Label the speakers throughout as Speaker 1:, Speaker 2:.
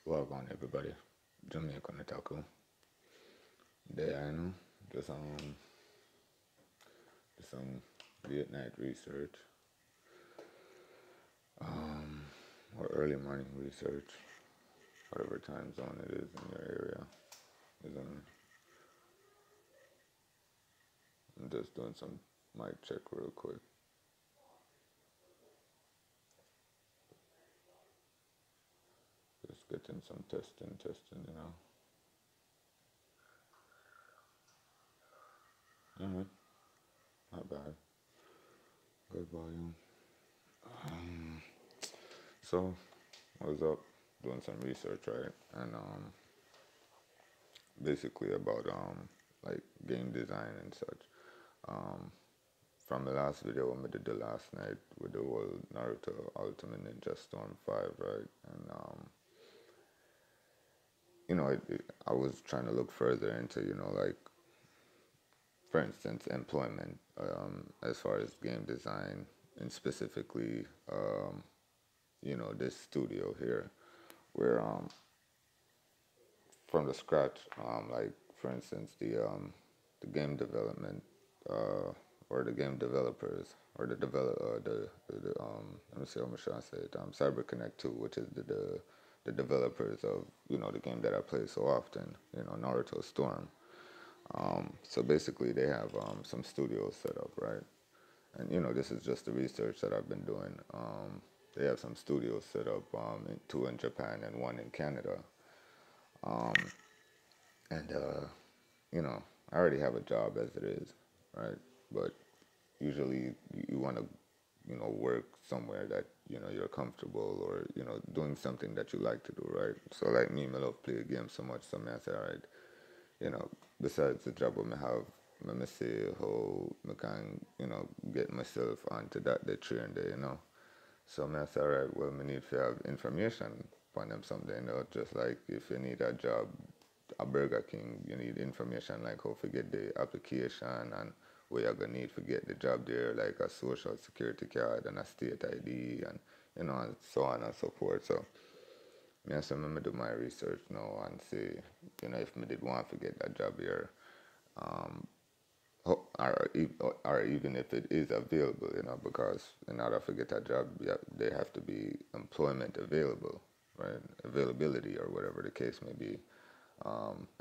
Speaker 1: Welcome everybody. Jamaica Nataku. There I know. Just some late night research. Um or early morning research. Whatever time zone it is in your area. Is I'm just doing some mic check real quick. Just getting some testing. Alright, not bad. Good volume. Um so I was up doing some research, right? And basically about like game design and such. Um, from the last video we did the last night with the whole Naruto Ultimate Ninja Storm 5, right? And I was trying to look further into, like for instance, employment, as far as game design, and specifically, this studio here, where from the scratch, like for instance, the game development, or the game developers, or let me see how much I say it, Cyber Connect 2, which is the developers of the game that I play so often, Naruto Storm. So basically, they have some studios set up, right? And this is just the research that I've been doing. They have some studios set up, two in Japan and one in Canada. Um, and I already have a job as it is, right? But usually you want to, work somewhere that you're comfortable, or doing something that you like to do, right? So like me, I love play games so much. So I say, all right, you know, besides the job I have, let me see how I can, get myself onto that train there. So I say, all right, well, I need to have information on them someday, just like if you need a job, a Burger King, you need information like how to get the application, and what you're gonna need to get the job there, like a social security card and a state ID, and and so on and so forth. So so I'm gonna do my research now and see, if I did want to get that job here, um, or even if it is available, because in order to get that job, yeah, there have to be employment available, right? Availability, or whatever the case may be.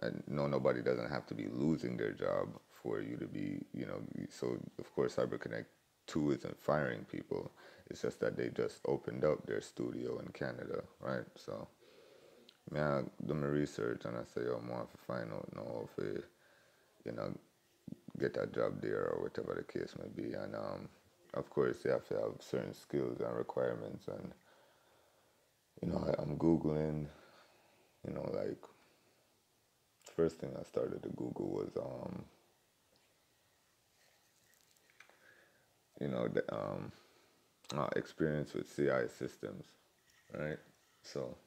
Speaker 1: And no, nobody doesn't have to be losing their job for you to be, so of course CyberConnect 2 isn't firing people. It's just that they just opened up their studio in Canada, right? So, I do my research and I say, oh, I want to find out now if I, you know, get a job there, or whatever the case may be. And of course, you have to have certain skills and requirements. And, I'm Googling, like, first thing I started to Google was, the experience with CI systems, right? So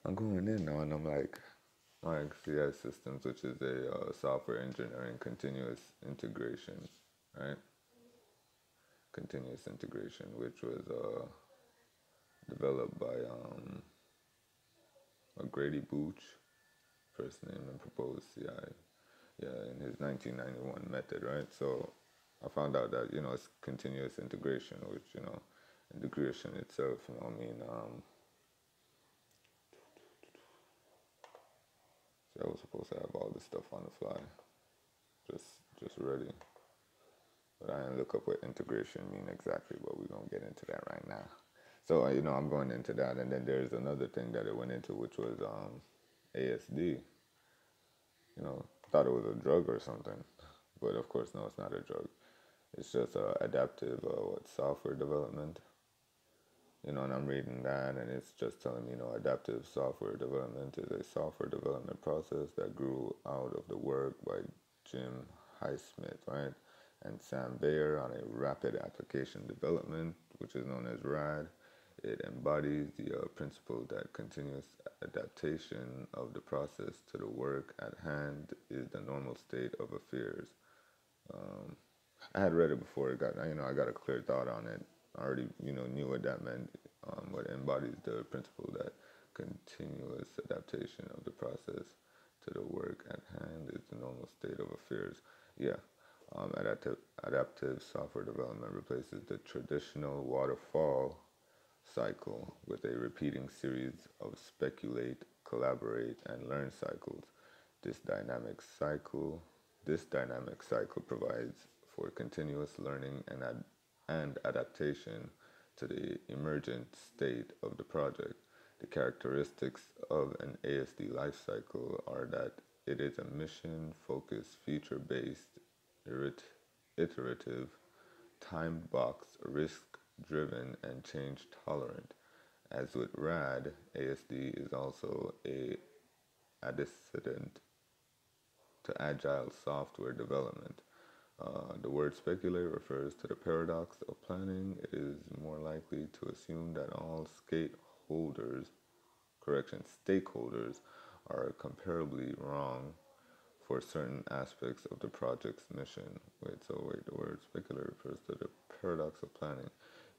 Speaker 1: I'm going in now and I'm like CI systems, which is a software engineering continuous integration, right? Continuous integration, which was developed by Grady Booch, first name, and proposed CI, yeah, in his 1991 method, right? So I found out that it's continuous integration, which integration itself, so I was supposed to have all this stuff on the fly, just just ready. But I didn't look up what integration mean exactly, but we're gonna get into that right now. So I'm going into that, and then there's another thing that it went into, which was ASD. Thought it was a drug or something, but of course no, it's not a drug. It's just adaptive software development. And I'm reading that, and it's just telling me, adaptive software development is a software development process that grew out of the work by Jim Highsmith, right, and Sam Bayer on a rapid application development, which is known as RAD. It embodies the principle that continuous adaptation of the process to the work at hand is the normal state of affairs. Um, I had read it before it got, I got a clear thought on it. I already, knew what that meant, what embodies the principle that continuous adaptation of the process to the work at hand is the normal state of affairs. Yeah, adaptive software development replaces the traditional waterfall cycle with a repeating series of speculate, collaborate, and learn cycles. This dynamic cycle, this dynamic cycle provides for continuous learning and adaptation to the emergent state of the project. The characteristics of an ASD lifecycle are that it is a mission-focused, feature-based, iterative, time-boxed, risk-driven, and change-tolerant. As with RAD, ASD is also a antecedent to agile software development. The word speculate refers to the paradox of planning. It is more likely to assume that all stakeholders are comparably wrong for certain aspects of the project's mission. The word speculate refers to the paradox of planning.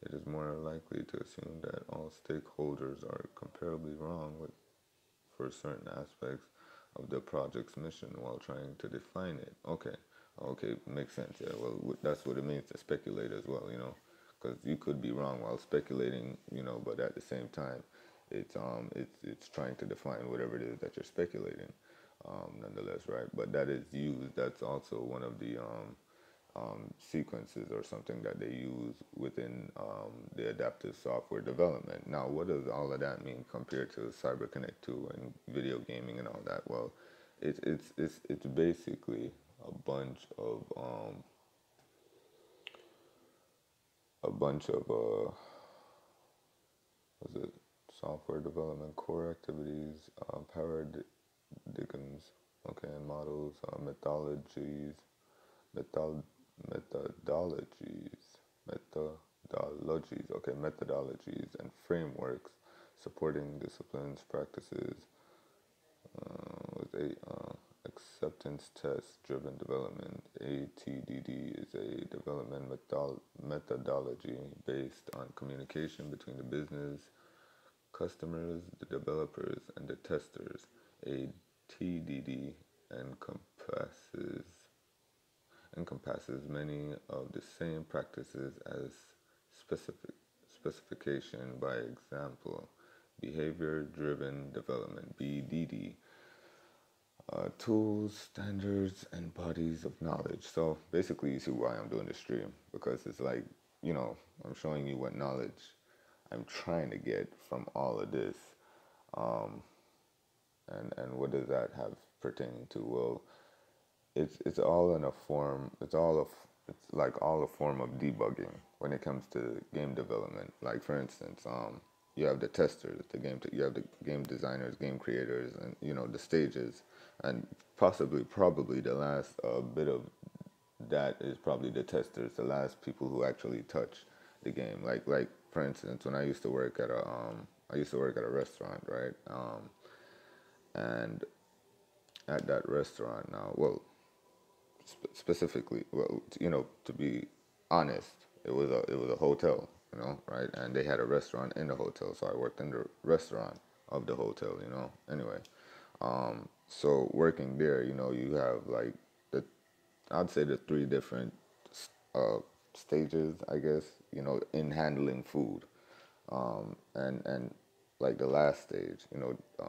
Speaker 1: It is more likely to assume that all stakeholders are comparably wrong for certain aspects of the project's mission while trying to define it. Okay, makes sense. Yeah, well, that's what it means to speculate as well, because you could be wrong while speculating, but at the same time, it's trying to define whatever it is that you're speculating, nonetheless, right? But that is used. That's also one of the sequences or something that they use within the adaptive software development. Now, what does all of that mean compared to CyberConnect 2 and video gaming and all that? Well, it's basically a bunch of was it software development core activities, paradigms, okay, and models, method, methodologies, methodologies and frameworks supporting disciplines, practices, with acceptance test driven development. ATDD is a development methodology based on communication between the business, customers, the developers, and the testers. ATDD encompasses many of the same practices as specification. By example, behavior driven development, BDD, tools, standards, and bodies of knowledge. So basically, you see why I'm doing this stream, because it's like, I'm showing you what knowledge I'm trying to get from all of this. And what does that have pertaining to? Well, it's all in a form. It's like all a form of debugging when it comes to game development. Like for instance, you have the testers, you have the game designers, game creators, and the stages, and probably the last bit of that is probably the testers, the last people who actually touch the game. Like for instance, when I used to work at a restaurant, right? And at that restaurant now, well, specifically, well, to be honest, it was a hotel, right? And they had a restaurant in the hotel, so I worked in the restaurant of the hotel, Anyway, so working there, you have like I'd say the three different uh, stages, I guess, in handling food, and like the last stage,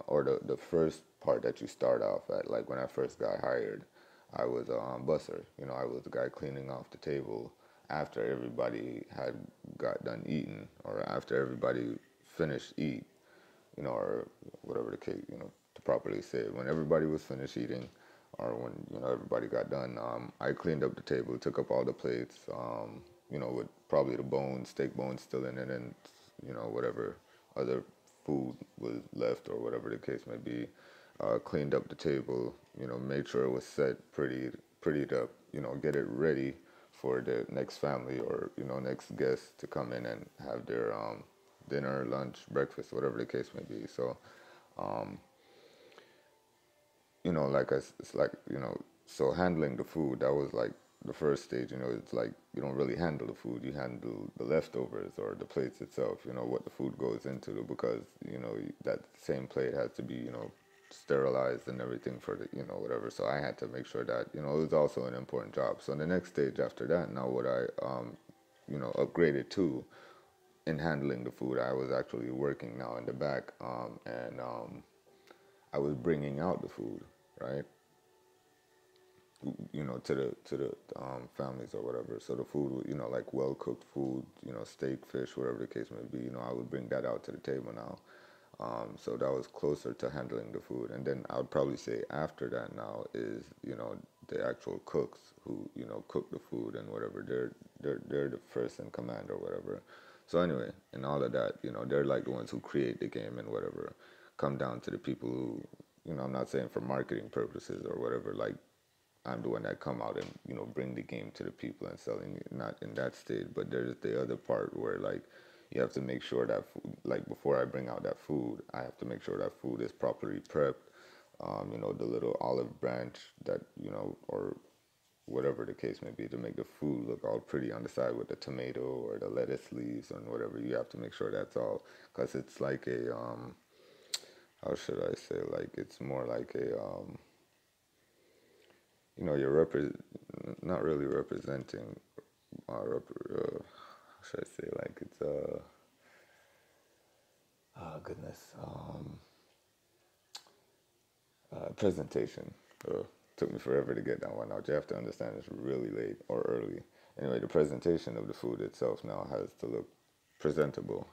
Speaker 1: or the first part that you start off at. Like when I first got hired, I was a busser. I was the guy cleaning off the table after everybody had got done eating, or after everybody finished eat, or whatever the case, to properly say it. When everybody was finished eating, or when everybody got done, I cleaned up the table, took up all the plates, with probably the bones, steak bones still in it, and whatever other food was left or whatever the case may be. Cleaned up the table, made sure it was set prettied up, get it ready for the next family or next guest to come in and have their dinner, lunch, breakfast, whatever the case may be. So it's like, so handling the food, that was like the first stage, it's like you don't really handle the food. You handle the leftovers or the plates itself, what the food goes into, because, that same plate has to be, sterilized and everything for the, whatever. So I had to make sure that, it was also an important job. So the next stage after that, now what I, upgraded to in handling the food, I was actually working now in the back, and I was bringing out the food, right? To the families or whatever. So the food, like well cooked food, steak, fish, whatever the case may be, I would bring that out to the table now. So that was closer to handling the food. And then I would probably say after that now is, the actual cooks who, cook the food and whatever. They're the first in command or whatever. So anyway, in all of that, they're like the ones who create the game and whatever. Come down to the people who, I'm not saying for marketing purposes or whatever, like I'm the one that come out and bring the game to the people and selling it. Not in that stage, but there's the other part where like you have to make sure that food, like before I bring out that food, I have to make sure that food is properly prepped. The little olive branch that or whatever the case may be, to make the food look all pretty on the side with the tomato or the lettuce leaves and whatever. You have to make sure that's all, because it's like a how should I say, like it's more like a you're not really representing, how should I say, like it's oh goodness, presentation. Took me forever to get that one out. You have to understand it's really late or early. Anyway, the presentation of the food itself now has to look presentable.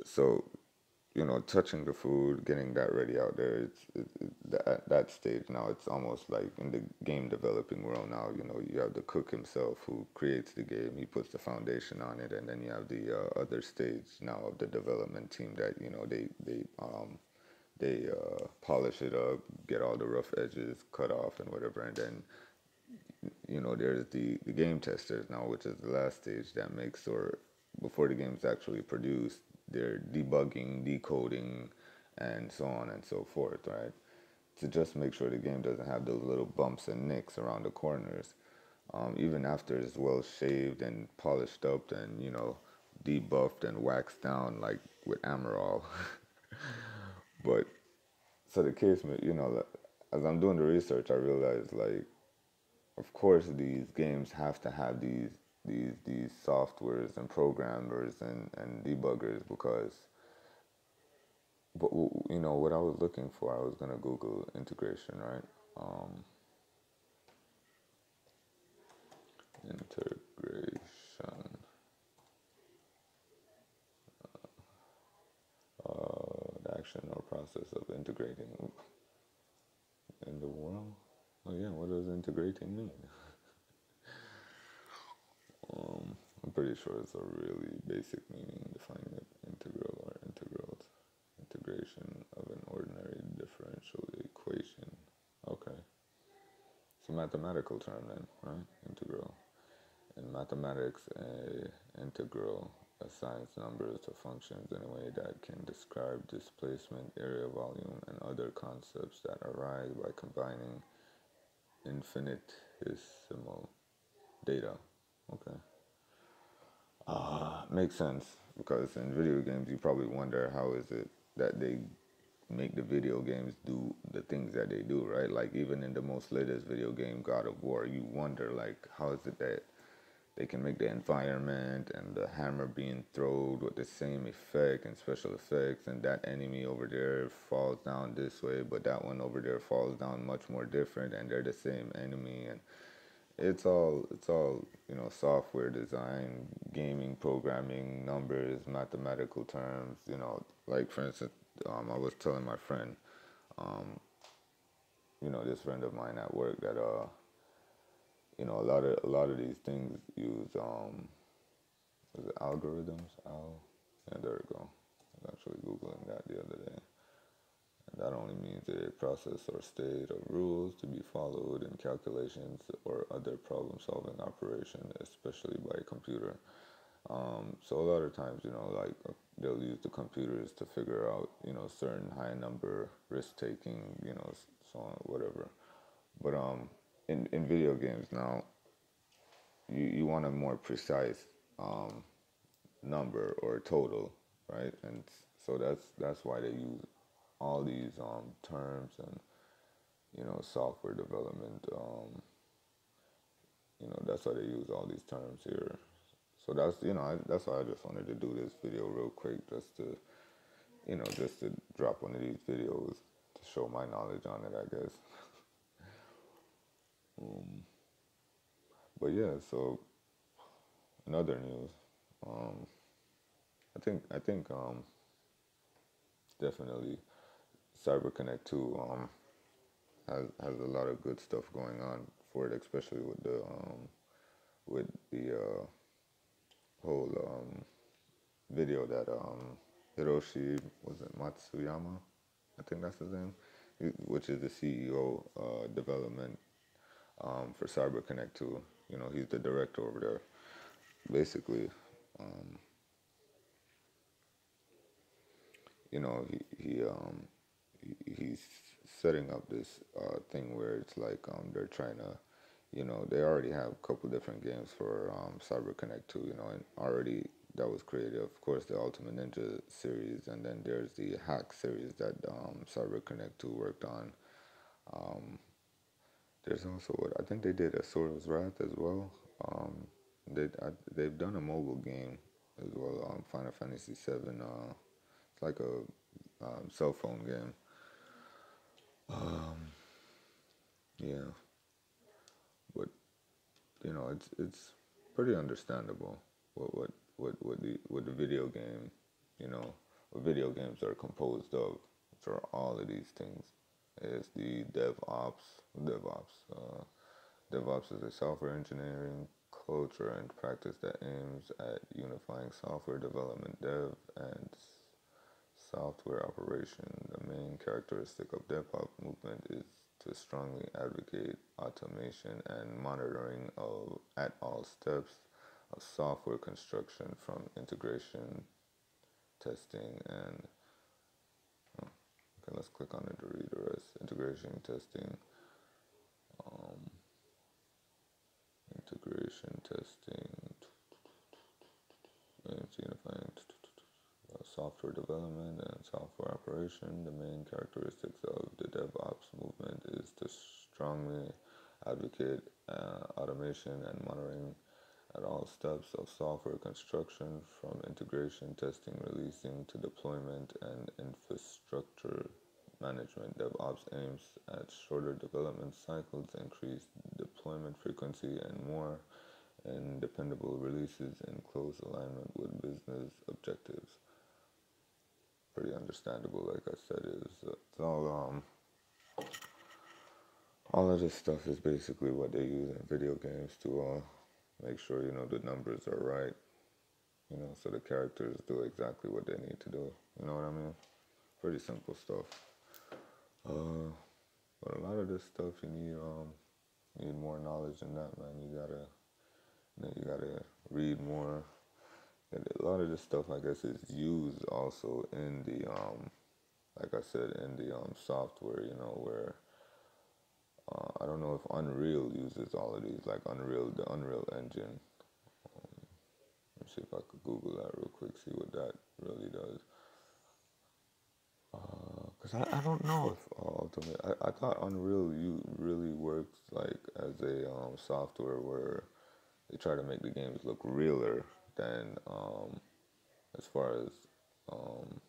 Speaker 1: So touching the food, getting that ready out there, at that stage now, it's almost like in the game developing world now, you have the cook himself who creates the game, he puts the foundation on it, and then you have the other stage now of the development team that, they polish it up, get all the rough edges cut off and whatever, and then there's the game testers now, which is the last stage that makes sure before the game's actually produced, they're debugging, decoding, and so on and so forth, right? To just make sure the game doesn't have those little bumps and nicks around the corners. Even after it's well shaved and polished up and, debuffed and waxed down like with Amaral. But so the case, as I'm doing the research, I realized like of course these games have to have these softwares and programmers and debuggers, because but what I was looking for, I was gonna Google integration, right? um, Integration, the action or process of integrating in the world. Oh yeah, what does integrating mean? I'm pretty sure it's a really basic meaning, defining it: integral or integrals, integration of an ordinary differential equation. Okay, it's a mathematical term then, right? Integral. In mathematics, a integral assigns numbers to functions in a way that can describe displacement, area, volume, and other concepts that arise by combining infinitesimal data. Okay. Makes sense, because in video games you probably wonder how is it that they make the video games do the things that they do, right? Like even in the most latest video game, God of War, you wonder like how is it that they can make the environment and the hammer being thrown with the same effect and special effects, and that enemy over there falls down this way, but that one over there falls down much more different, and they're the same enemy, and it's all software design, gaming, programming, numbers, mathematical terms. Like for instance, I was telling my friend, um, this friend of mine at work that a lot of these things use is it algorithms? Yeah, there we go. I was actually googling that the other day. And that only means a process or state of rules to be followed in calculations or other problem-solving operation, especially by a computer. So a lot of times, like they'll use the computers to figure out, certain high number risk taking, so on, whatever. But in video games now, you want a more precise um, number or total, right? And so that's why they use all these terms and software development. That's why they use all these terms here. So that's why I just wanted to do this video real quick, just to drop one of these videos to show my knowledge on it, I guess. Um, but yeah, so in other news, um, I think definitely CyberConnect 2 has a lot of good stuff going on for it, especially with the whole video that Hiroshi, was it Matsuyama? I think that's his name, which is the CEO development for CyberConnect 2. He's the director over there. Basically, um, he's setting up this thing where it's like they're trying to, they already have a couple different games for CyberConnect 2, and already that was created. Of course, the Ultimate Ninja series, and then there's the Hack series that CyberConnect 2 worked on. Um, there's also what I think they did Asura's Wrath as well. Um, they've done a mobile game as well, Final Fantasy 7. It's like a cell phone game. Um, yeah, but it's pretty understandable what the video game, you know, what video games are composed of. Which are all of these things. It's the DevOps. DevOps is a software engineering culture and practice that aims at unifying software development, dev, and software operation. The main characteristic of DevOps movement is to strongly advocate automation and monitoring at all steps of software construction, from integration, testing, and okay, let's click on it to read the rest. Integration, testing, um, and unifying software development and software operation. The main characteristics of the DevOps movement is to strongly advocate automation and monitoring at all steps of software construction, from integration, testing, releasing to deployment and infrastructure management. DevOps aims at shorter development cycles, increased deployment frequency, and more and dependable releases in close alignment with business objectives. Pretty understandable, like I said. It's all of this stuff is basically what they use in video games to make sure the numbers are right. So the characters do exactly what they need to do. You know what I mean? Pretty simple stuff. But a lot of this stuff you need more knowledge than that, man. You gotta read more. And a lot of this stuff, I guess, is used also in the like I said, in the software. Where I don't know if Unreal uses all of these, like the Unreal Engine. Let me see if I could Google that real quick, see what that really does. Because I don't know if Ultimate, I thought Unreal really works like as a software where they try to make the games look realer than as far as um,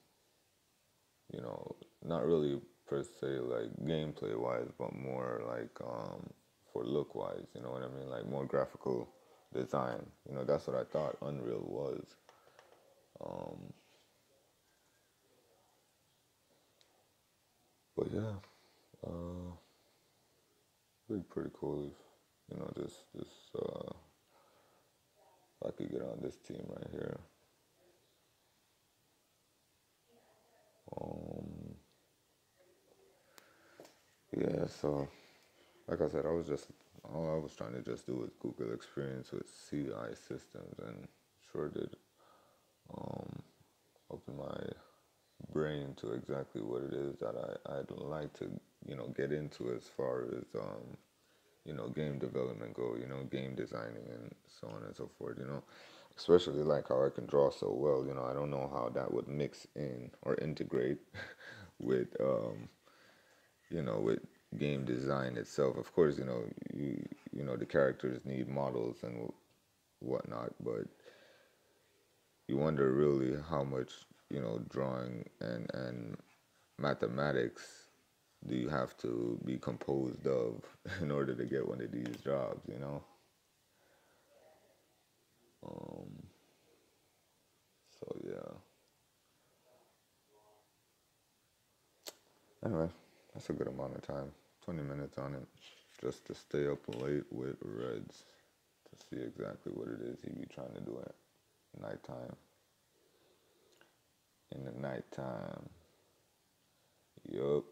Speaker 1: not really per se like gameplay wise, but more like for look wise. You know what I mean? Like more graphical design. That's what I thought Unreal was. Um, but yeah, it'd be pretty cool if this if I could get on this team right here. Um, yeah, so like I said, all I was trying to just do was Google experience with CI systems, and sure did open my brain to exactly what it is that I'd like to get into, as far as game development go, game designing and so on and so forth, especially like how I can draw so well, I don't know how that would mix in or integrate with, with game design itself. Of course, the characters need models and whatnot, but you wonder really how much, drawing and mathematics do you have to be composed of in order to get one of these jobs? Um, so yeah. Anyway, that's a good amount of time. 20 minutes on it, just to stay up late with Redz to see exactly what it is he be trying to do at nighttime. In the nighttime. Yup.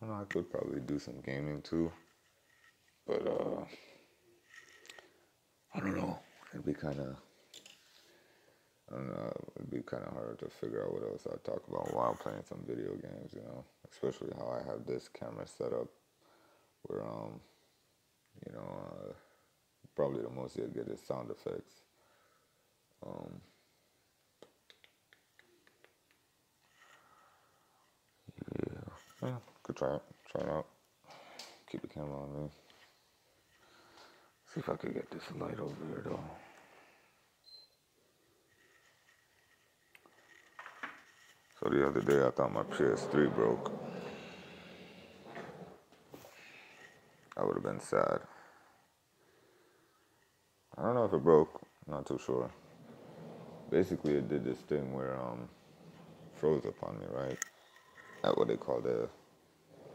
Speaker 1: I know I could probably do some gaming too, but I don't know. It'd be kind of, I don't know. It'd be kind of hard to figure out what else I'd talk about while playing some video games. Especially how I have this camera set up, where you know, uh, probably the most you'll get is sound effects. Um, yeah, could try it out. Keep the camera on me. See if I could get this light over here though. So the other day I thought my PS3 broke. I would have been sad. I don't know if it broke. I'm not too sure. Basically, it did this thing where froze up on me, right? At what they call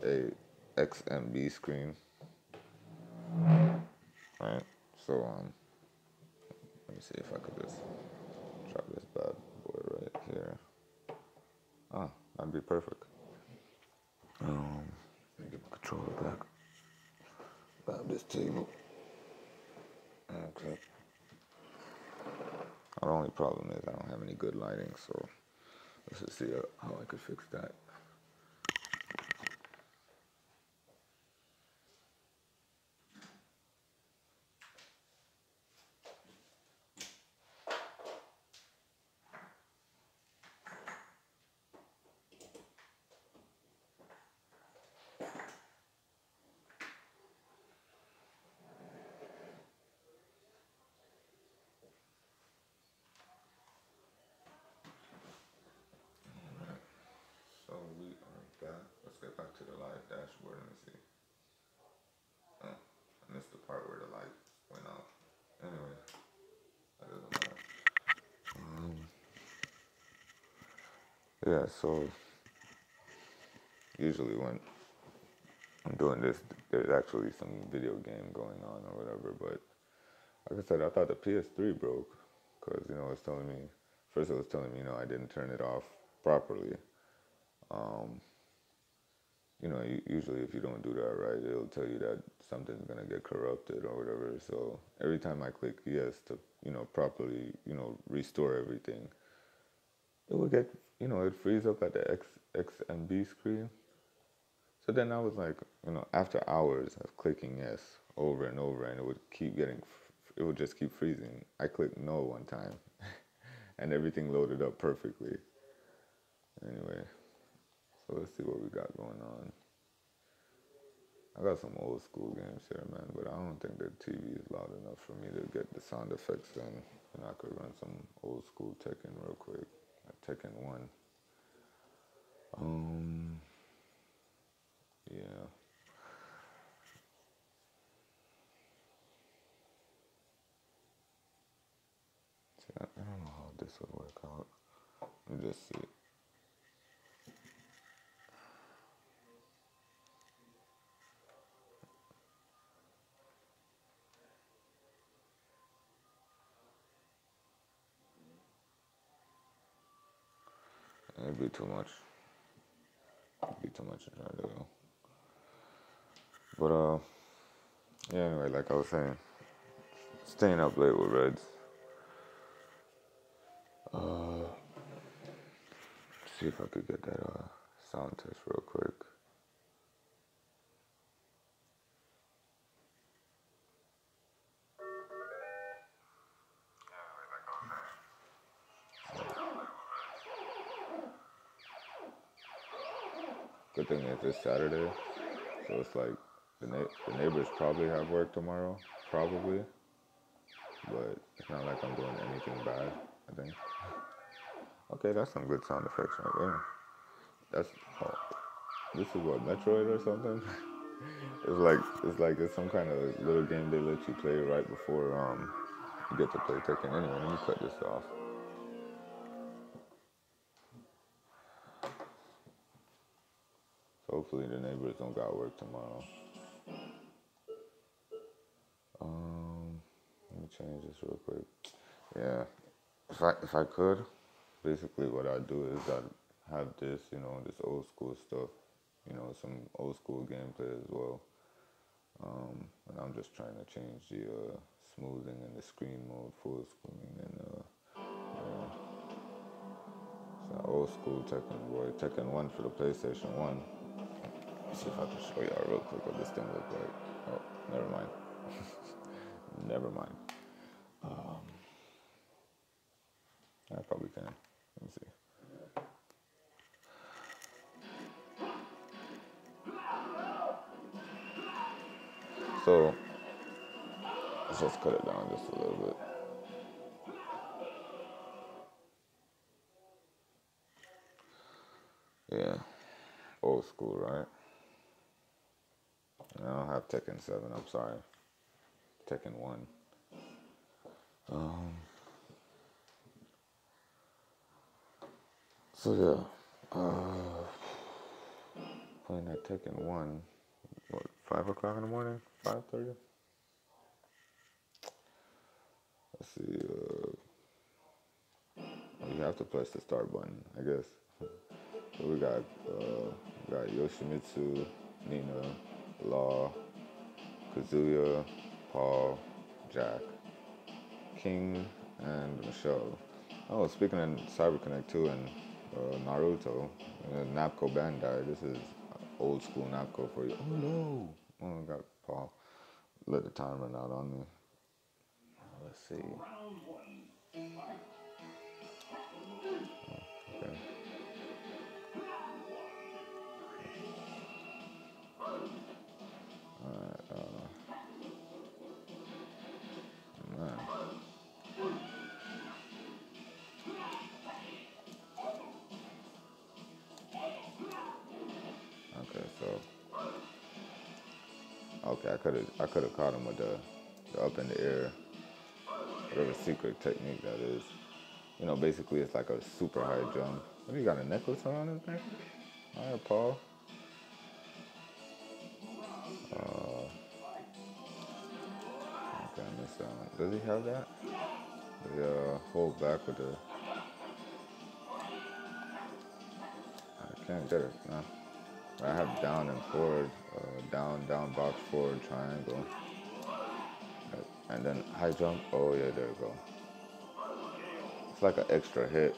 Speaker 1: a XMB screen, right? So let me see if I could just drop this bad boy right here. Ah, that'd be perfect. Let me get my controller back. Grab this table. Okay. The only problem is I don't have any good lighting, so let's just see how I could fix that. So we are back. Let's get back to the live dashboard. Let me see. Oh, I missed the part where the light went out. Anyway, that doesn't matter. Yeah, so usually when I'm doing this, there's actually some video game going on or whatever. But like I said, I thought the PS3 broke because, it's telling me, first it was telling me, I didn't turn it off properly. Usually if you don't do that right, it'll tell you that something's going to get corrupted or whatever. So every time I click yes to, properly, restore everything, it would get, it frees up at the XMB screen. So then I was like, after hours of clicking yes over and over, and it would just keep freezing. I clicked no one time, and everything loaded up perfectly. Anyway, so let's see what we got going on. I got some old school games here, man, but I don't think the TV is loud enough for me to get the sound effects in. And I could run some old school Tekken real quick. Tekken 1. Yeah. See, I don't know how this would work out. Let me just see. It'd be too much. It'd be too much to try to do. But yeah. Anyway, like I was saying, staying up late with Redz. See if I could get that Sound test real quick. Good thing is it's Saturday, so it's like the neighbors probably have work tomorrow, probably, but it's not like I'm doing anything bad, I think. Okay, that's some good sound effects right there. That's, oh, this is what, Metroid or something? It's some kind of little game they let you play right before you get to play Tekken. Anyway, let me cut this off. So hopefully the neighbors don't got work tomorrow. Let me change this real quick. Yeah, if I could, basically what I'd do is I'd have this, this old school stuff, some old school gameplay as well. And I'm just trying to change the smoothing and the screen mode, full screen, and it's an old school Tekken boy, Tekken 1 for the PlayStation 1. Let's see if I can show y'all real quick what this thing looks like. Oh, never mind. Never mind. I probably can. Let me see. So, let's just cut it down just a little bit. Yeah, old school, right? I don't have Tekken 7, I'm sorry. Tekken 1. So yeah, playing that Tekken 1, what, 5 o'clock in the morning? 5:30? Let's see, you have to press the start button, I guess. So we got Yoshimitsu, Nina, Law, Kazuya, Paul, Jack, King, and Michelle. Oh, speaking of CyberConnect 2 and Naruto, Napco Bandai, this is old school Napco for you. Oh no! Oh, I got Paul. Let the time run out on me. Let's see. Okay. Man. Okay, so I could have caught him with the up in the air, whatever secret technique that is. Basically it's like a super high jump. What, you got a necklace around his neck? All right, Paul. Okay, I missed that one. Does he have that? The hold back with the. I can't get it. No. I have down and forward, down, box, forward, triangle. And then high jump. Oh yeah, there we go. It's like an extra hit.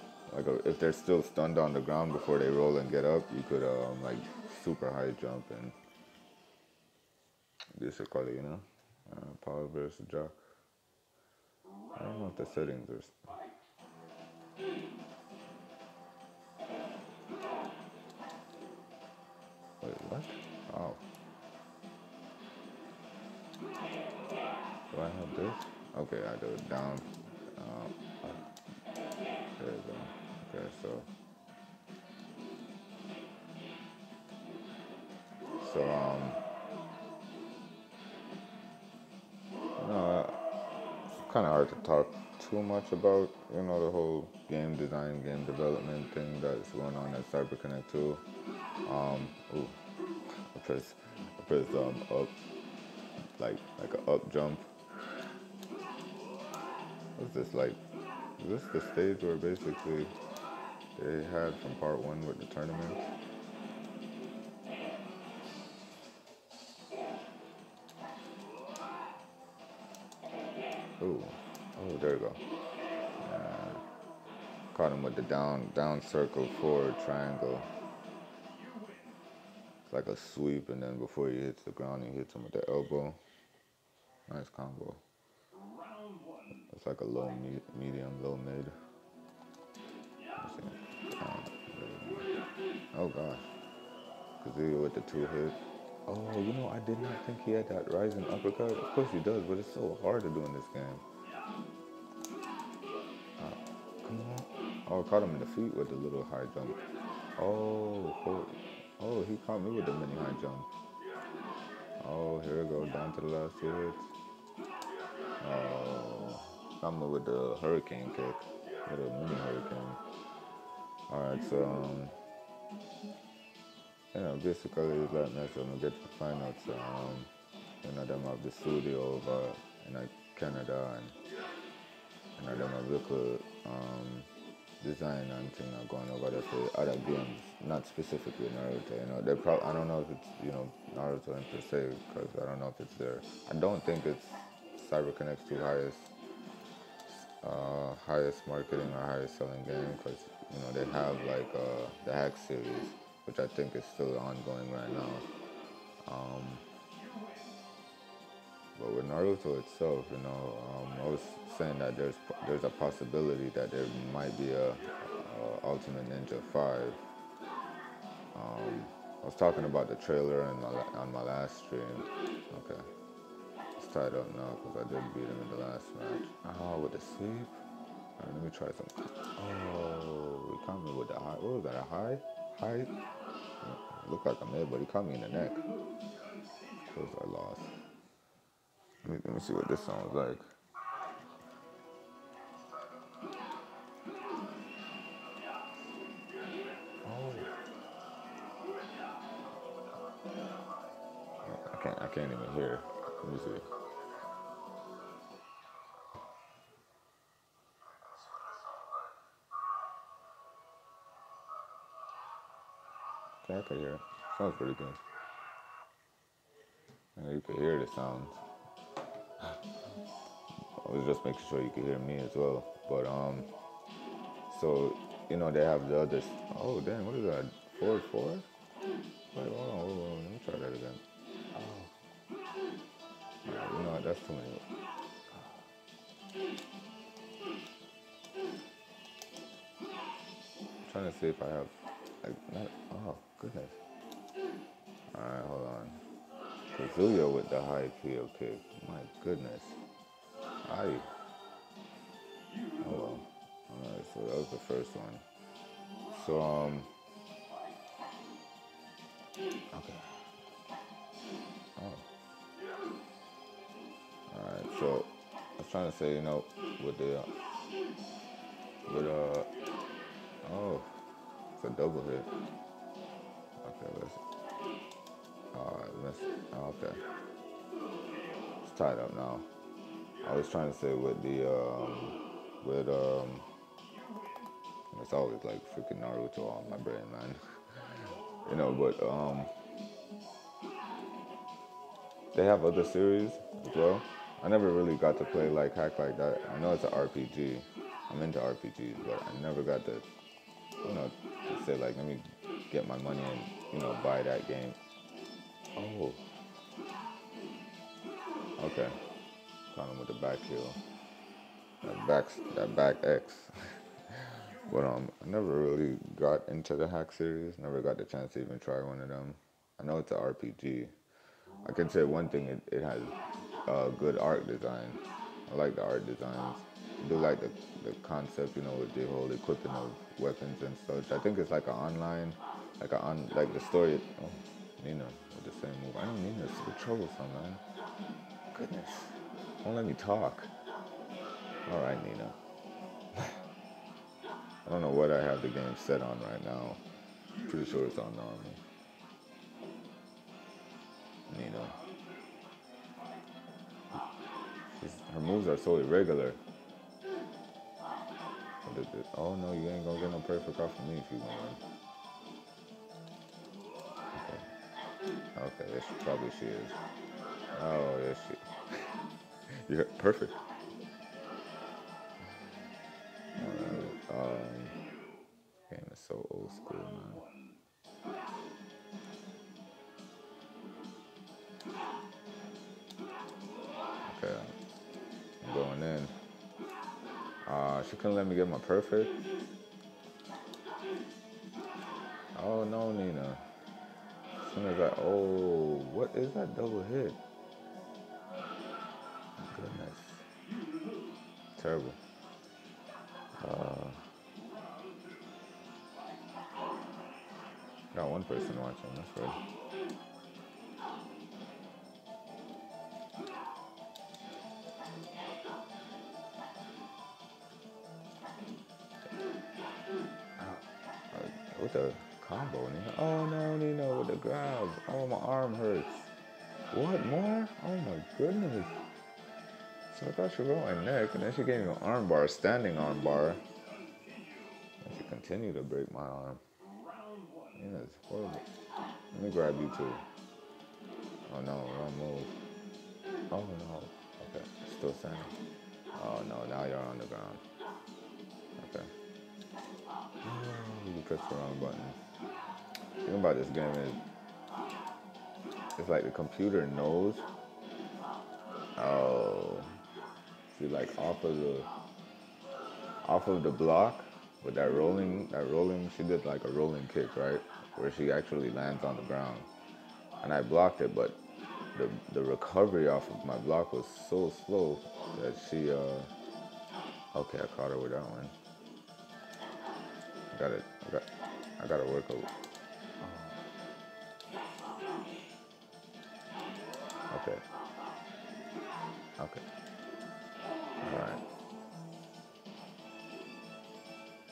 Speaker 1: If they're still stunned on the ground before they roll and get up, you could like super high jump and this is called it, power versus jock. I don't know if the settings are. Wait, what? Oh. Do I have this? Okay, I do it down. There we go. Okay, so it's kind of hard to talk too much about, the whole game design, game development thing that's going on at CyberConnect 2. Ooh, I press up, like an up jump. What's this like? Is this the stage where basically they had from part 1 with the tournament? Ooh, oh, there we go. Caught him with the down circle, forward triangle. It's like a sweep, and then before he hits the ground, he hits him with the elbow. Nice combo. It's like a low, medium, low mid. Oh gosh. Kazuya with the two hit. Oh, I did not think he had that rising uppercut. Of course he does, but it's so hard to do in this game. Come on. Oh, caught him in the feet with the little high jump. Oh, he caught me with the mini high jump. Oh, here we go, down to the last two hits. Oh, caught me with the hurricane kick, with a mini hurricane. Alright, so, basically that next I'm gonna get to the finals. Them have the studio over in Canada, and them have local design and thing are going over there for other games, not specifically Naruto. They I don't know if it's Naruto in per se, because I don't know if it's there. I don't think it's CyberConnect's two highest marketing or highest selling game, because they have like the Hack series, which I think is still ongoing right now. But with Naruto itself, I was saying that there's a possibility that there might be a Ultimate Ninja 5. I was talking about the trailer on my last stream. Okay, it's tied up now because I did beat him in the last match. Oh, with the sweep. All right, let me try something. Oh, he caught me with the high. What was that? A high? High? Looked like a mid, but he caught me in the neck. Of course, I lost. Let me see what this sounds like. I can't even hear. Let me see. Okay, I can hear it. Sounds pretty good. Yeah, you can hear the sounds. I was just making sure you could hear me as well. But so they have the others. Oh damn, what is that? 4-4? Wait, hold on, let me try that again. Oh, yeah, that's too many. I'm trying to see if I have oh goodness. Alright, hold on. Kazuya with the high heel kick. My goodness. Aye. Oh well. Alright, so that was the first one. So okay. Oh. Alright, so I was trying to say, with the oh, it's a double hit. Okay, let's okay. It's tied up now. I was trying to say with the it's always like freaking Naruto on my brain, man. But they have other series as well. I never really got to play like Hack like that. I know it's an RPG. I'm into RPGs, but I never got to to say like, let me get my money and buy that game. Oh, okay. Caught him with the back heel. That back X. But I never really got into the Hack series. Never got the chance to even try one of them. I know it's an RPG. I can say one thing: it has good art design. I like the art designs. I do like the concept, with the whole equipping of weapons and such. I think it's like an online, like the story. Oh, Nina with the same move. I know Nina's so troublesome, man. Goodness, won't let me talk. All right, Nina. I don't know what I have the game set on right now. Pretty sure it's on normal. Nina. Her moves are so irregular. Oh no, you ain't gonna get no perfect off of me if you want. Okay, yes, probably she is. Oh, yes, she. You're perfect. Game is so old school, man. she couldn't let me get my perfect. Oh no, Nina. As soon as oh, what is that double hit? Goodness. Terrible. Got one person watching, that's good. With the combo, Nina. Oh no, Nina, with the grab. Oh, my arm hurts. What, more? Oh my goodness. So I thought she rolled my neck, and then she gave me an arm bar, standing arm bar. And she continued to break my arm. Nina's horrible. Let me grab you too. Oh no, wrong move. Oh no. Okay, still standing. Oh no, now you're on the ground. Okay. You pressed the wrong button. The thing about this game is, it's like the computer knows. Oh, see, like off of the block with that rolling. She did like a rolling kick, right, where she actually lands on the ground, and I blocked it, but the recovery off of my block was so slow that she okay, I caught her with that one. I gotta work a. Okay. Okay. All right.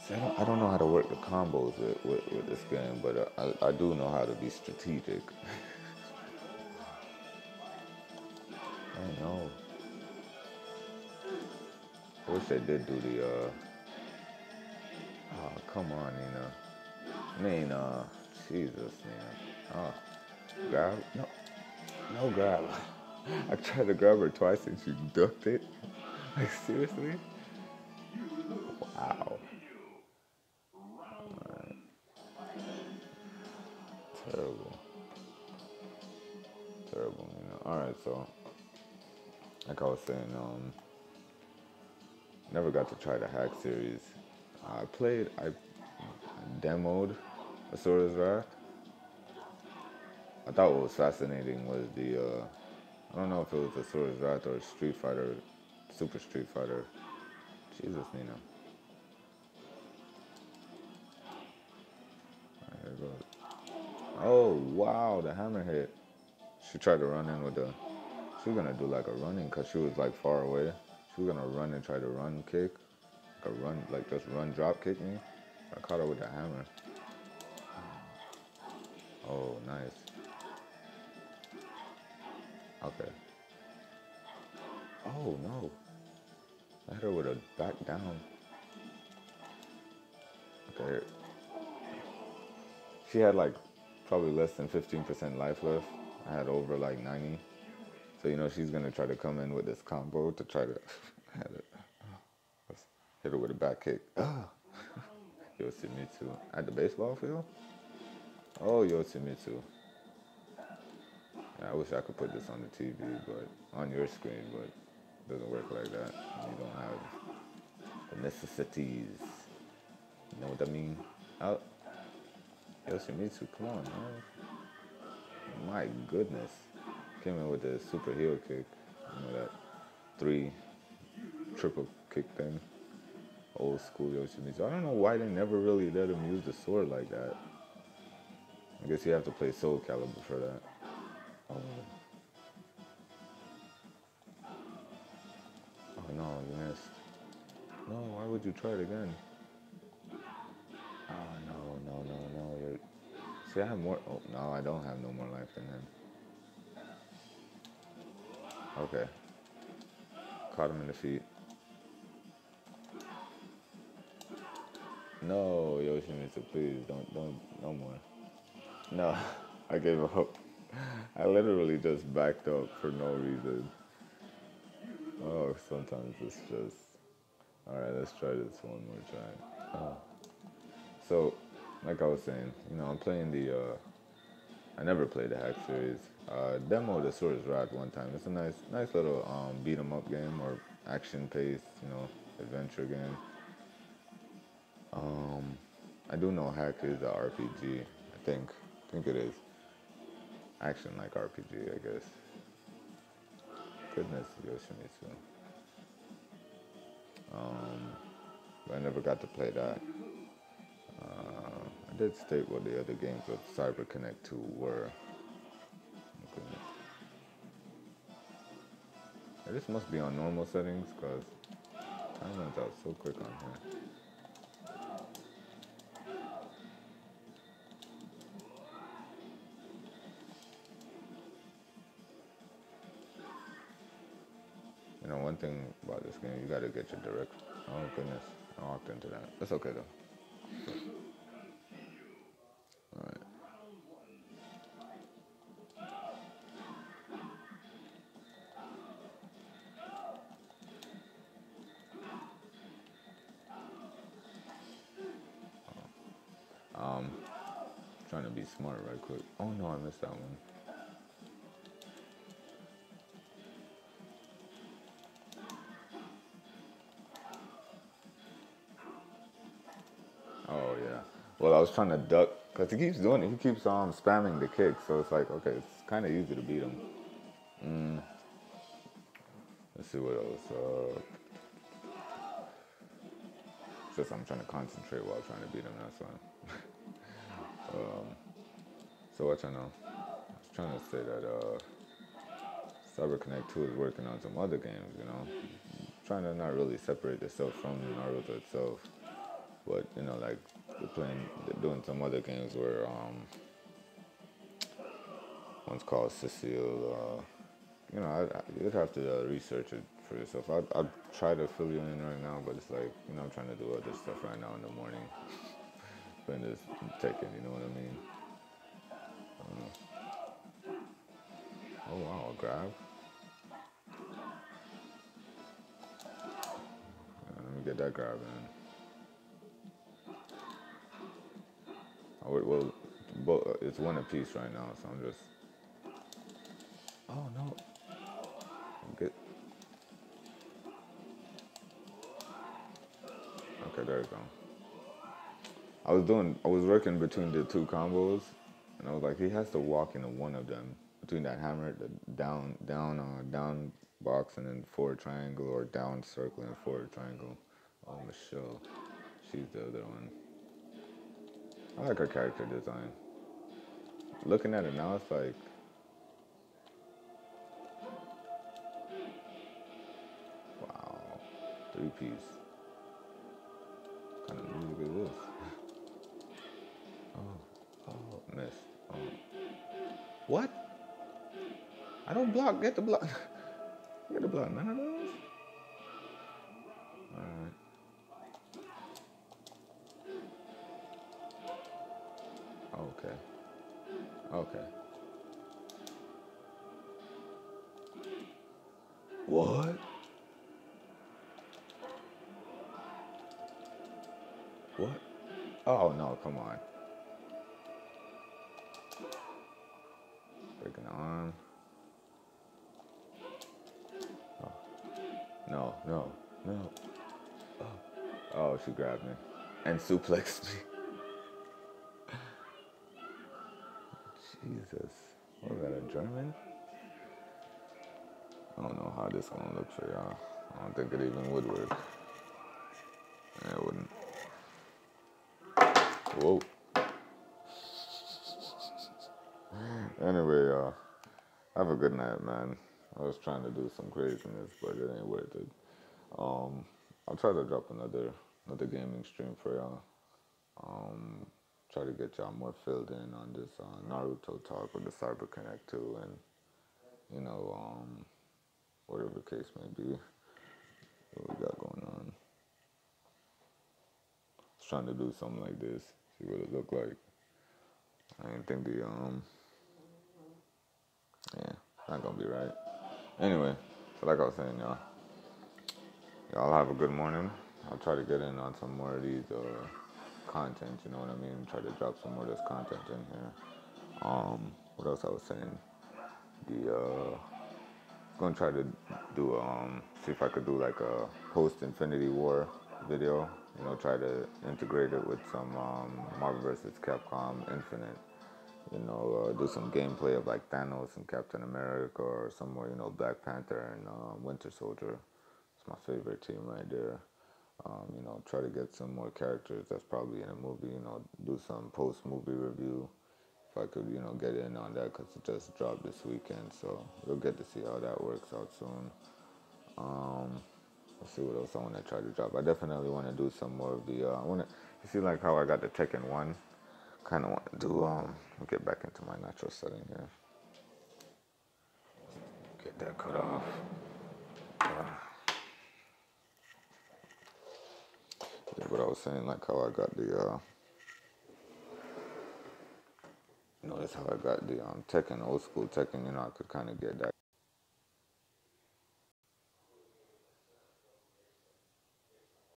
Speaker 1: See, I don't know how to work the combos with this game, but I do know how to be strategic. I know. I wish they did do the. Oh, come on, Nina. Jesus, Nina. Oh, grab? No, no grab. I tried to grab her twice and she ducked it. Like, seriously? Wow. Terrible. Terrible, Alright, so, like I was saying, never got to try the hack series. I demoed Asura's Wrath. I thought what was fascinating was I don't know if it was Asura's Wrath or Street Fighter, Super Street Fighter. Jesus, Nina. Alright, here it goes. Oh, wow, the hammer hit. She tried to run in with she was gonna do like a running because she was like far away. She was gonna run and try to run kick. Like a run, like just run drop kick me. I caught her with the hammer. Oh, nice. Okay. Oh, no. I hit her with a back down. Okay. She had like probably less than 15% life left. I had over like 90. So, she's going to try to come in with this combo to try to hit her with a back kick. Yoshimitsu. At the baseball field? Oh, Yoshimitsu. I wish I could put this on the TV, but on your screen, but it doesn't work like that. You don't have the necessities. You know what I mean? Oh, Yoshimitsu, come on, man. My goodness. Came in with the super heel kick. That 3 triple kick thing. Old school Yoshimitsu. I don't know why they never really let him use the sword like that. I guess you have to play Soul Calibur for that. Oh. Oh no, you missed. No, why would you try it again? Oh no. See, I have more. Oh no, I don't have no more life than him. Okay. Caught him in the feet. No, Yoshimitsu, please don't, no more. No, I gave up. I literally just backed up for no reason. Oh, sometimes it's just. Alright, let's try this one more try. So, like I was saying, I'm playing I never played the Hack series. Demo the Asura's Wrath one time. It's a nice little beat 'em up game or action paced, adventure game. Um, I do know Hack is a RPG. I think it is action like RPG. I guess. Goodness, Yoshimitsu. Um, but I never got to play that. I did state what the other games with Cyber Connect 2 were. Oh, goodness. This must be on normal settings because time runs out so quick on here. You know, one thing about this game, you gotta get your direct. Oh goodness, I walked into that. That's okay though. All right. Um, trying to be smart right quick. Oh no, I missed that one. Oh yeah. Well, I was trying to duck because he keeps doing it. He keeps spamming the kick, so it's like okay, it's kind of easy to beat him. Let's see what else. Just I'm trying to concentrate while trying to beat him. That's why. So what I know? I was trying to say that Cyber Connect 2 is working on some other games. You know, trying to not really separate itself from Naruto itself, but you know, like they're doing some other games where one's called Cecile. You know, you'd have to research it for yourself. I'll try to fill you in right now, but it's like, you know, I'm trying to do other stuff right now in the morning. Playing this Tekken, you know what I mean? Oh wow, a grab. Let me get that grab in. Oh, well, it's one apiece right now, so I'm just. Oh no. Get. Okay, there you go. I was working between the two combos, and I was like, he has to walk into one of them between that hammer, the down box, and then forward triangle, or down circle and forward triangle. Oh, Michelle, she's the other one. I like her character design. Looking at it now, it's like, wow, three piece. What kind of music is this? Oh, missed. Oh, what? I don't block. Get the block. Get the block. None of those. All right. Okay. Okay. What? What? Oh no! Come on. Breaking the arm. Oh. No, no, no. Oh, she grabbed me and suplexed me. Jesus. What was that, a German? I don't know how this gonna look for y'all. I don't think it even would work. Yeah, it wouldn't. Whoa. Anyway, have a good night, man. I was trying to do some craziness, but it ain't worth it. I'll try to drop another gaming stream for y'all. Um, Try to get y'all more filled in on this Naruto talk with the Cyber Connect 2, and you know, whatever the case may be, what we got going on. I was trying to do something like this, see what it looked like. I didn't think yeah, not gonna be right. Anyway, so like I was saying, y'all have a good morning. I'll try to get in on some more of these content, you know what I mean? Try to drop some more of this content in here. What else I was saying? The gonna try to do see if I could do like a post Infinity War video. You know, try to integrate it with some Marvel vs. Capcom Infinite. You know, do some gameplay of like Thanos and Captain America, or some more, you know, Black Panther and Winter Soldier. It's my favorite team right there. You know, try to get some more characters that's probably in a movie. You know, do some post-movie review if I could, you know, get in on that because it just dropped this weekend. So we'll get to see how that works out soon. Um, let's see what else I want to try to drop. I definitely want to do some more of the. I want to. You see, like how I got the Tekken 1. Kind of want to do. Get back into my natural setting here. Get that cut off. Yeah, but I was saying like how I got the. Notice how I got the Tekken, old school Tekken. You know, I could kind of get that